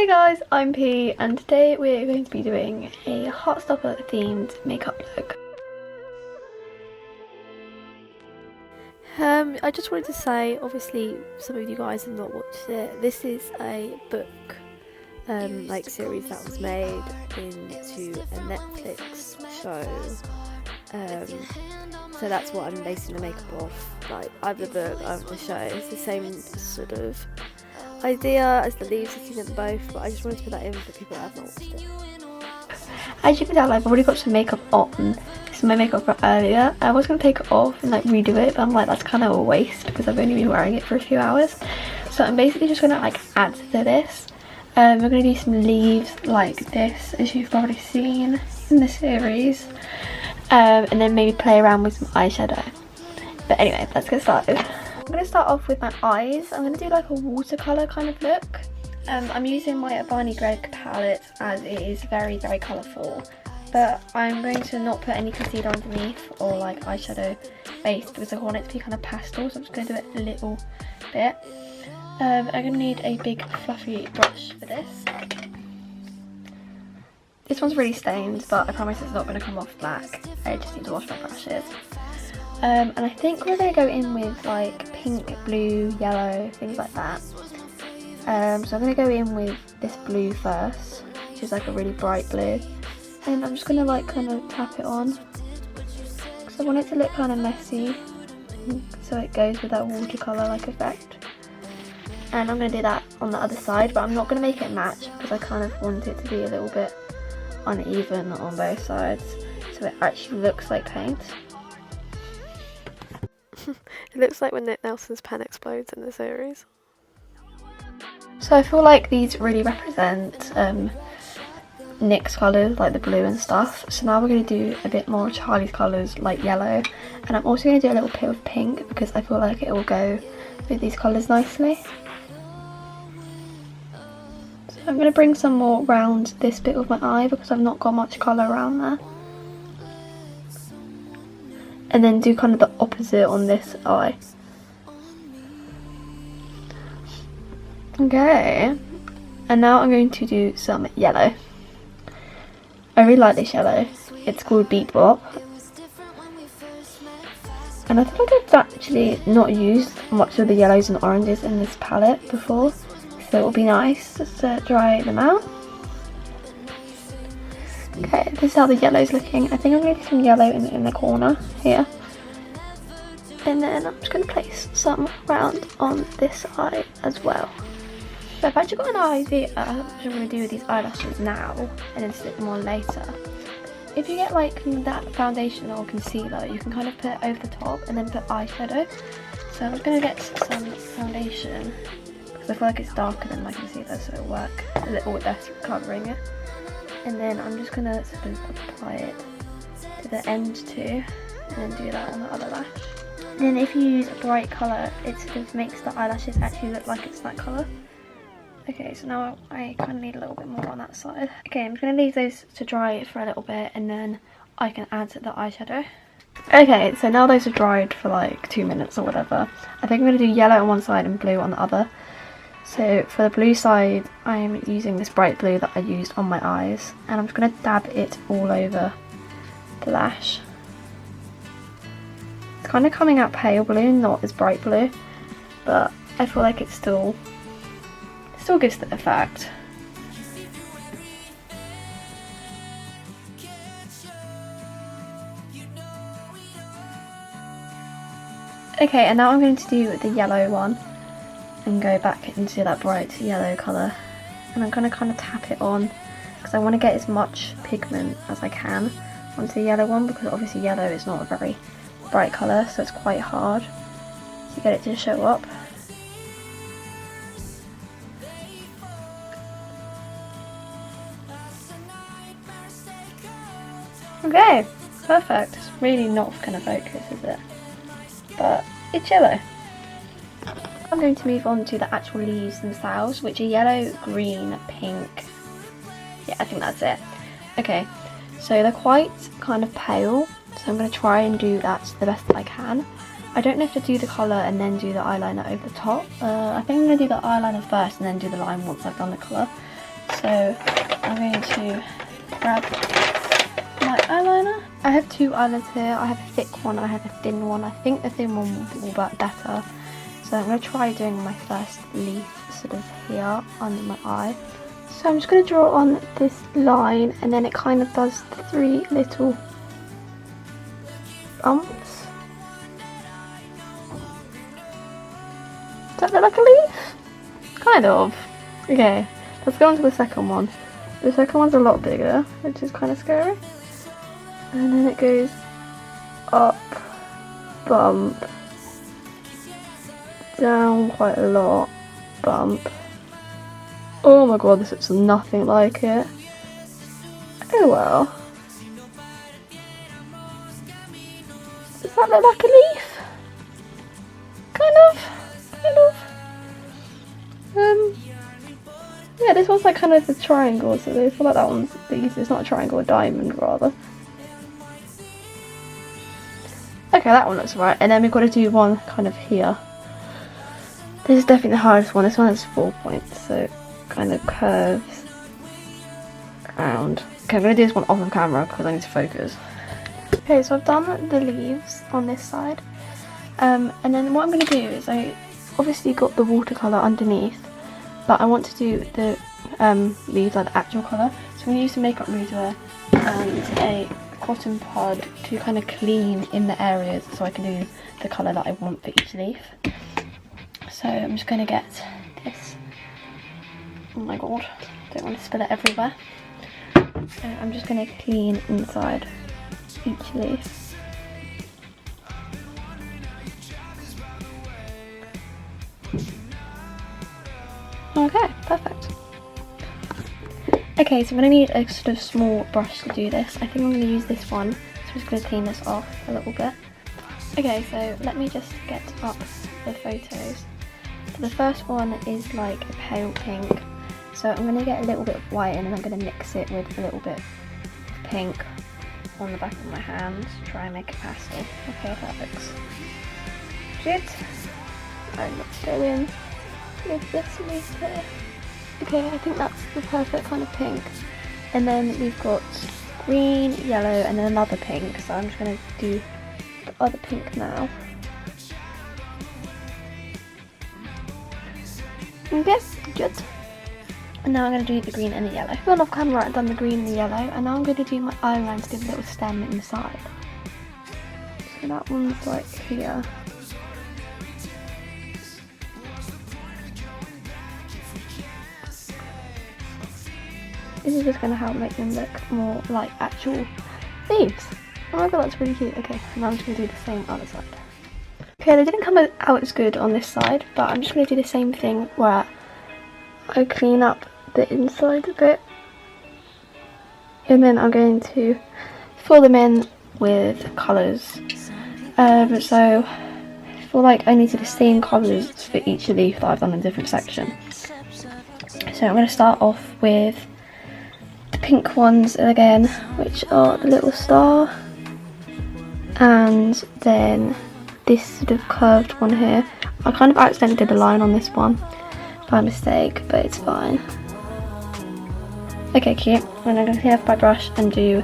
Hey guys, I'm P and today we're going to be doing a Heartstopper themed makeup look. I just wanted to say, obviously some of you guys have not watched it. This is a book like series that was made into a Netflix show. So that's what I'm basing the makeup off. Like, I have the book, I have the show. It's the same sort of idea as the leaves. I've seen them both, but I just wanted to put that in for people that have not watched it. As you can tell, I've already got some makeup on. This is my makeup from earlier. I was going to take it off and like redo it, but I'm like, that's kind of a waste because I've only been wearing it for a few hours. So I'm basically just going to like add to this. We're going to do some leaves like this, as you've probably seen in the series. And then maybe play around with some eyeshadow. But anyway, let's get started. I'm going to start off with my eyes. I'm going to do like a watercolour kind of look. I'm using my Barney Greg palette as it is very, very colourful. But I'm going to not put any concealer underneath or like eyeshadow base because I want it to be kind of pastel. So I'm just going to do it a little bit. I'm going to need a big fluffy brush for this. This one's really stained, but I promise it's not going to come off black. I just need to wash my brushes. And I think we're going to go in with like pink, blue, yellow, things like that. So I'm going to go in with this blue first, which is like a really bright blue. And I'm just going to like kind of tap it on. Because I want it to look kind of messy. So it goes with that watercolour like effect. And I'm going to do that on the other side, but I'm not going to make it match because I kind of want it to be a little bit uneven on both sides. So it actually looks like paint. It looks like when Nick Nelson's pen explodes in the series. So I feel like these really represent Nick's colours, like the blue and stuff. So now we're going to do a bit more of Charlie's colours, like yellow. And I'm also going to do a little bit of pink because I feel like it will go with these colours nicely. So I'm going to bring some more round this bit of my eye because I've not got much colour around there. And then do kind of the opposite on this eye. Okay, and now I'm going to do some yellow. I really like this yellow. It's called Beat Bop. And I think I've actually not used much of the yellows and oranges in this palette before. So it will be nice just to dry them out. Okay, this is how the yellow is looking. I think I'm going to do some yellow in the corner here. And then I'm just going to place some round on this eye as well. So I've actually got an idea what I'm going to do with these eyelashes now and then stick them on later. If you get like that foundation or concealer, you can kind of put it over the top and then put eyeshadow. So I'm just going to get some foundation because I feel like it's darker than my concealer, so it'll work a little bit better at covering it. And then I'm just going to sort of apply it to the end too and then do that on the other lash. And then if you use a bright colour, it sort of makes the eyelashes actually look like it's that colour. Okay, so now I kind of need a little bit more on that side. Okay, I'm just going to leave those to dry for a little bit and then I can add the eyeshadow. Okay, so now those are dried for like 2 minutes or whatever. I think I'm going to do yellow on one side and blue on the other. So for the blue side, I'm using this bright blue that I used on my eyes. And I'm just going to dab it all over the lash. It's kind of coming out pale blue, not as bright blue. But I feel like it's still gives the effect. Okay, and now I'm going to do the yellow one and go back into that bright yellow colour. And I'm going to kind of tap it on because I want to get as much pigment as I can onto the yellow one because obviously yellow is not a very bright colour, so it's quite hard to get it to show up. Okay, perfect. It's really not going to focus, is it? But it's yellow. I'm going to move on to the actual leaves themselves, which are yellow, green, pink. Yeah, I think that's it. Okay, so they're quite kind of pale, so I'm going to try and do that to the best that I can. I don't know if to do the colour and then do the eyeliner over the top. I think I'm going to do the eyeliner first and then do the line once I've done the colour. So I'm going to grab my eyeliner. I have two eyeliners here. I have a thick one and I have a thin one. I think the thin one will work better. So I'm going to try doing my first leaf sort of here under my eye. So I'm just going to draw on this line, and then it kind of does 3 little bumps. Does that look like a leaf? Kind of. Okay, let's go on to the second one. The second one's a lot bigger, which is kind of scary. And then it goes up, bump, down quite a lot, bump. Oh my god, this looks nothing like it. Oh well. Does that look like a leaf? Kind of. Yeah, this one's like kind of a triangle, so I feel like that one's the easiest. It's not a triangle, a diamond rather. Okay, that one looks right. And then we've got to do one kind of here. This is definitely the hardest one. This one has 4 points, so kind of curves around. Okay, I'm going to do this one off of camera because I need to focus. Okay, so I've done the leaves on this side. And then what I'm going to do is I obviously got the watercolour underneath, but I want to do the leaves like the actual colour. So I'm going to use some makeup remover and a cotton pad to kind of clean in the areas so I can do the colour that I want for each leaf. So I'm just going to get this. Oh my god, don't want to spill it everywhere. So I'm just going to clean inside each leaf. Okay, perfect. Okay, so I'm going to need a sort of small brush to do this. I think I'm going to use this one, so I'm just going to clean this off a little bit. Okay, so let me just get up the photos. So the first one is like a pale pink. So I'm going to get a little bit of white and then I'm going to mix it with a little bit of pink on the back of my hand to try and make a pastel. Okay, that looks good. I'm going to go in with this leaf here. Okay, I think that's the perfect kind of pink. And then we've got green, yellow and then another pink. So I'm just going to do the other pink now. Okay, good. And now I'm going to do the green and the yellow. I've gone off camera and done the green and the yellow, and now I'm going to do my eyeliner to give a little stem inside. So that one's like here. This is just going to help make them look more like actual leaves. Oh my god, that's really cute. Okay, now I'm just going to do the same other side. Okay, they didn't come out as good on this side, but I'm just going to do the same thing where I clean up the inside a bit. And then I'm going to fill them in with colours. So I feel like I need to do the same colours for each leaf that I've done in a different section. So I'm going to start off with the pink ones again, which are the little star. And then this sort of curved one here. I kind of accidentally did a line on this one by mistake, but it's fine. Okay, cute. And I'm going to clean up my brush and do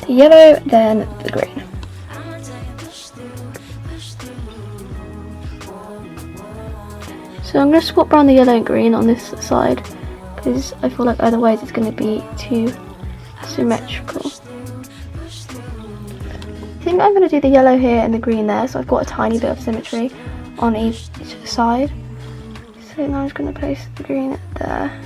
the yellow, then the green. So I'm going to swap around the yellow and green on this side because I feel like otherwise it's going to be too symmetrical. I think I'm going to do the yellow here and the green there, so I've got a tiny bit of symmetry on each side. So now I'm just going to place the green there.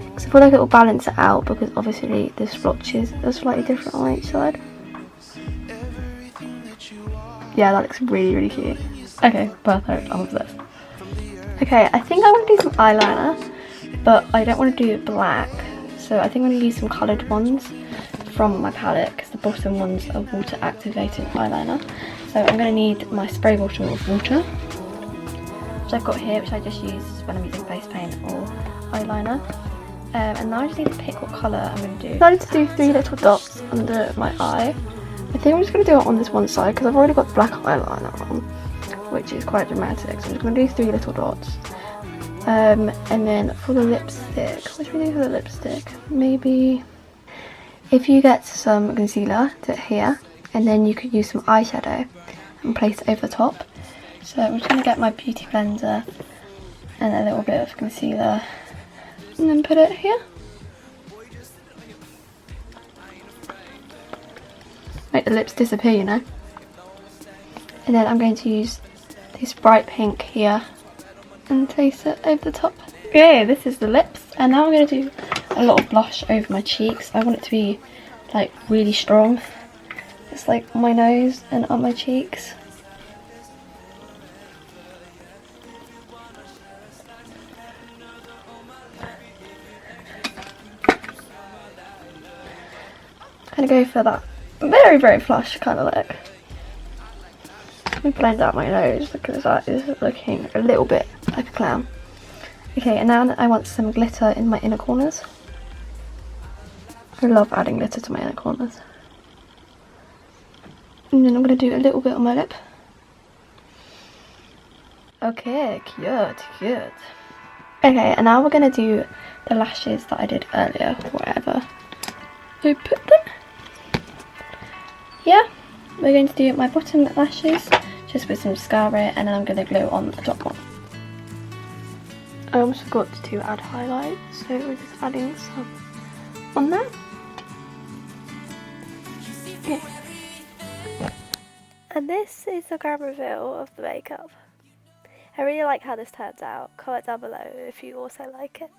Because I feel like it will balance it out because obviously the splotches are slightly different on each side. Yeah, that looks really, really cute. Okay, perfect. I'm obsessed. Okay, I think I want to do some eyeliner, but I don't want to do black. So I think I'm going to use some coloured ones from my palette because the bottom ones are water activated eyeliner. So I'm going to need my spray bottle of water, which I've got here, which I just use when I'm using face paint or eyeliner. And now I just need to pick what colour I'm going to do. I decided to do 3 little dots under my eye. I think I'm just going to do it on this one side because I've already got black eyeliner on, which is quite dramatic. So I'm just going to do 3 little dots. And then for the lipstick, what should we do for the lipstick? Maybe if you get some concealer, do it here, and then you could use some eyeshadow and place it over the top. So I'm just going to get my beauty blender and a little bit of concealer and then put it here. Make the lips disappear, you know. And then I'm going to use this bright pink here and place it over the top. Okay, this is the lips, and now I'm going to do a lot of blush over my cheeks. I want it to be like really strong. It's like on my nose and on my cheeks. Kind of go for that very, very flush kind of look. Let me blend out my nose because that is looking a little bit like a clown. Okay, and now I want some glitter in my inner corners. I love adding glitter to my inner corners. And then I'm going to do a little bit on my lip. Okay, cute, cute. Okay, and now we're going to do the lashes that I did earlier, wherever. So put them. Yeah, we're going to do my bottom lashes just with some mascara, and then I'm going to glue on the top one. I almost forgot to add highlight, so we're just adding some on there. Okay. And this is the grand reveal of the makeup. I really like how this turns out. Comment down below if you also like it.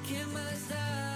¿Qué más da?